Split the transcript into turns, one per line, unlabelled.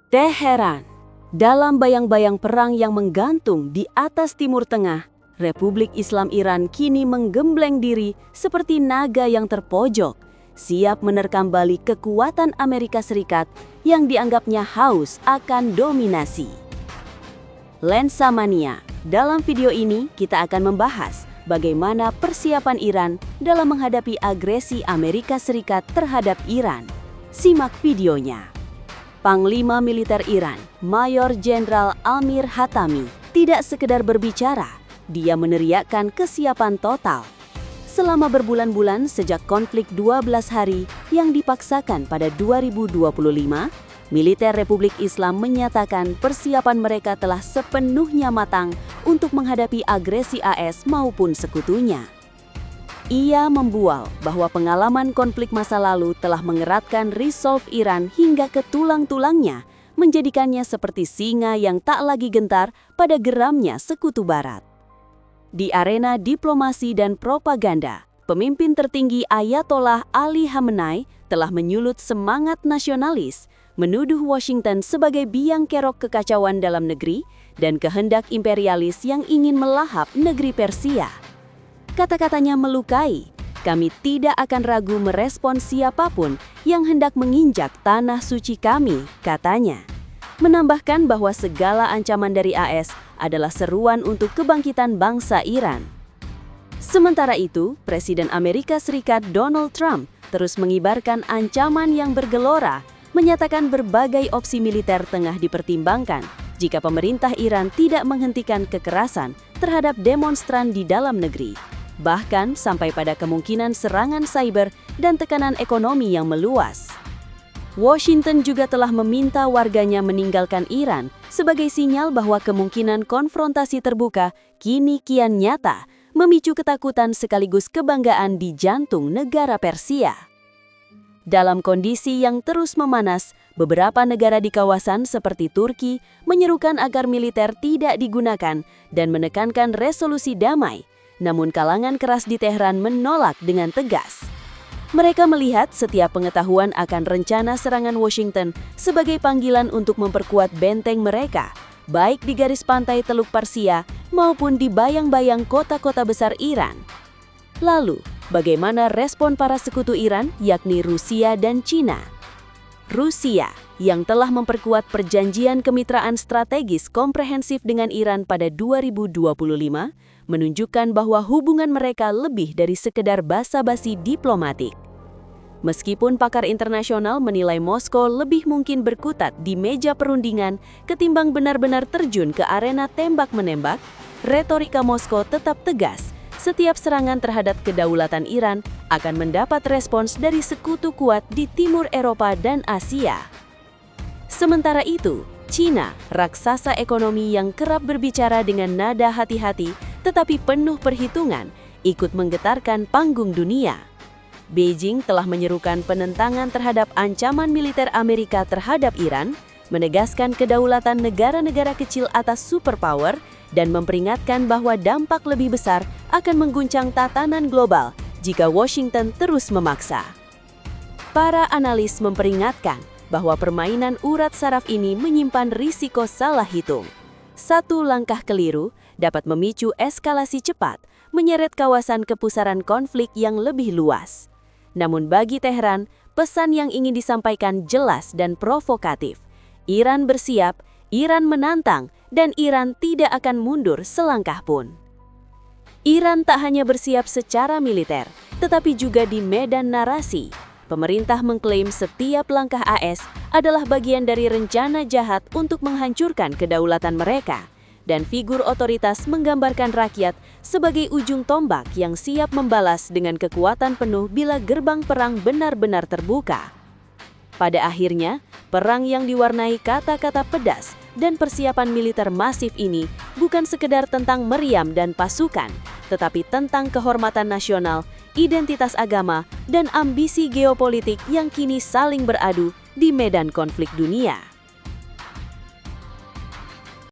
Teheran. Dalam bayang-bayang perang yang menggantung di atas Timur Tengah, Republik Islam Iran kini menggembleng diri seperti naga yang terpojok, siap menerkam balik kekuatan Amerika Serikat yang dianggapnya haus akan dominasi. Lensa Mania. Dalam video ini kita akan membahas bagaimana persiapan Iran dalam menghadapi agresi Amerika Serikat terhadap Iran. Simak videonya. Panglima Militer Iran, Mayor Jenderal Amir Hatami, tidak sekedar berbicara, dia meneriakkan kesiapan total. Selama berbulan-bulan sejak konflik 12 hari yang dipaksakan pada 2025, militer Republik Islam menyatakan persiapan mereka telah sepenuhnya matang untuk menghadapi agresi AS maupun sekutunya. Ia membual bahwa pengalaman konflik masa lalu telah mengeratkan resolve Iran hingga ke tulang-tulangnya, menjadikannya seperti singa yang tak lagi gentar pada geramnya sekutu barat. Di arena diplomasi dan propaganda, pemimpin tertinggi Ayatollah Ali Khamenei telah menyulut semangat nasionalis, menuduh Washington sebagai biang kerok kekacauan dalam negeri dan kehendak imperialis yang ingin melahap negeri Persia. Kata-katanya melukai. Kami tidak akan ragu merespons siapapun yang hendak menginjak tanah suci kami, katanya. Menambahkan bahwa segala ancaman dari AS adalah seruan untuk kebangkitan bangsa Iran. Sementara itu, Presiden Amerika Serikat Donald Trump terus mengibarkan ancaman yang bergelora, menyatakan berbagai opsi militer tengah dipertimbangkan jika pemerintah Iran tidak menghentikan kekerasan terhadap demonstran di dalam negeri. Bahkan sampai pada kemungkinan serangan cyber dan tekanan ekonomi yang meluas. Washington juga telah meminta warganya meninggalkan Iran sebagai sinyal bahwa kemungkinan konfrontasi terbuka kini kian nyata, memicu ketakutan sekaligus kebanggaan di jantung negara Persia. Dalam kondisi yang terus memanas, beberapa negara di kawasan seperti Turki menyerukan agar militer tidak digunakan dan menekankan resolusi damai. Namun kalangan keras di Teheran menolak dengan tegas. Mereka melihat setiap pengetahuan akan rencana serangan Washington sebagai panggilan untuk memperkuat benteng mereka, baik di garis pantai Teluk Persia maupun di bayang-bayang kota-kota besar Iran. Lalu, bagaimana respon para sekutu Iran, yakni Rusia dan Cina? Rusia, yang telah memperkuat perjanjian kemitraan strategis komprehensif dengan Iran pada 2025, menunjukkan bahwa hubungan mereka lebih dari sekedar basa-basi diplomatik. Meskipun pakar internasional menilai Moskow lebih mungkin berkutat di meja perundingan ketimbang benar-benar terjun ke arena tembak-menembak, retorika Moskow tetap tegas. Setiap serangan terhadap kedaulatan Iran akan mendapat respons dari sekutu kuat di Timur Eropa dan Asia. Sementara itu, Cina, raksasa ekonomi yang kerap berbicara dengan nada hati-hati tetapi penuh perhitungan, ikut menggetarkan panggung dunia. Beijing telah menyerukan penentangan terhadap ancaman militer Amerika terhadap Iran, menegaskan kedaulatan negara-negara kecil atas superpower, dan memperingatkan bahwa dampak lebih besar akan mengguncang tatanan global jika Washington terus memaksa. Para analis memperingatkan bahwa permainan urat saraf ini menyimpan risiko salah hitung. Satu langkah keliru dapat memicu eskalasi cepat, menyeret kawasan kepusaran konflik yang lebih luas. Namun bagi Teheran, pesan yang ingin disampaikan jelas dan provokatif. Iran bersiap, Iran menantang, dan Iran tidak akan mundur selangkah pun. Iran tak hanya bersiap secara militer, tetapi juga di medan narasi. Pemerintah mengklaim setiap langkah AS adalah bagian dari rencana jahat untuk menghancurkan kedaulatan mereka, dan figur otoritas menggambarkan rakyat sebagai ujung tombak yang siap membalas dengan kekuatan penuh bila gerbang perang benar-benar terbuka. Pada akhirnya, perang yang diwarnai kata-kata pedas dan persiapan militer masif ini bukan sekedar tentang meriam dan pasukan, tetapi tentang kehormatan nasional, identitas agama, dan ambisi geopolitik yang kini saling beradu di medan konflik dunia.